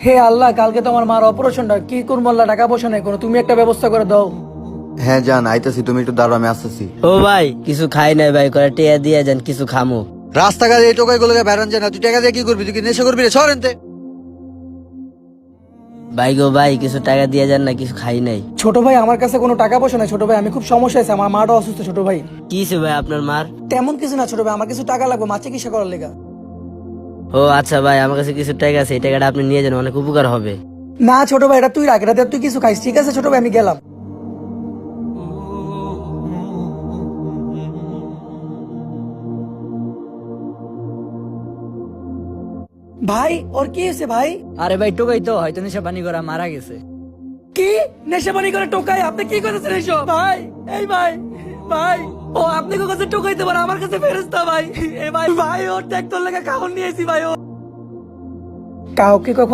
হে আল্লাহ, কালকে তো আমার মার অপারেশনটা, কি করবো আল্লাহ, টাকা পয়সা নেই কোনো, তুমি একটা ব্যবস্থা করে দাও। হ্যাঁ জান, আইতাছি, তুমি একটু দাঁড়াও, আমি আসতেছি। ও ভাই কিছু খাই নাই ভাই, করে টিয়া দিয়ে যান কিছু খামো। রাস্তাঘাটে এই টোকাই গুলোকে বেড়ান যায় না, তুই টাকা দিয়ে কি করবি? তুই কি নেশা করবি রে? সরেনতে। ভাই গো ভাই কিছু টাকা দিয়ে যান না, কিছু খাই নাই। ছোট ভাই, আমার কাছে কোনো টাকা পয়সা নাই ছোট ভাই, আমি খুব সমস্যা আছে, আমার মাটা অসুস্থ ছোট ভাই। কি হইছে ভাই আপনার মার? তেমন কিছু না ছোট ভাই, আমার কিছু টাকা লাগবে মা চিকিৎসা করার লেগা। ও আচ্ছা ভাই, আমার কাছে কিছু টাকা আছে, এই টাকাটা আপনি নিয়ে যান, অনেক উপকার হবে। না ছোট ভাই, এটা তুই রাখ, এটা দিয়ে তুই কিছু খাইস, ঠিক আছে ছোট ভাই, আমি গেলাম। ভাই ওর কি হয়েছে ভাই? আরে ভাই টোকাই তো হয়তো নেশা পানি করা মারা গেছে। কি নেশাবানি করে টোকাই? আপনি কি করেছেন এইসব ভাই? এই ভাই, ভাই ও আপনি কাছে টোকাইতে পারে, আমার কাছে ফেরেস্তা ভাই। এ ভাই ভাই, ওর ট্যাক্টর লেগে কাউন নিয়েছি ভাই। ও কাউকে কখন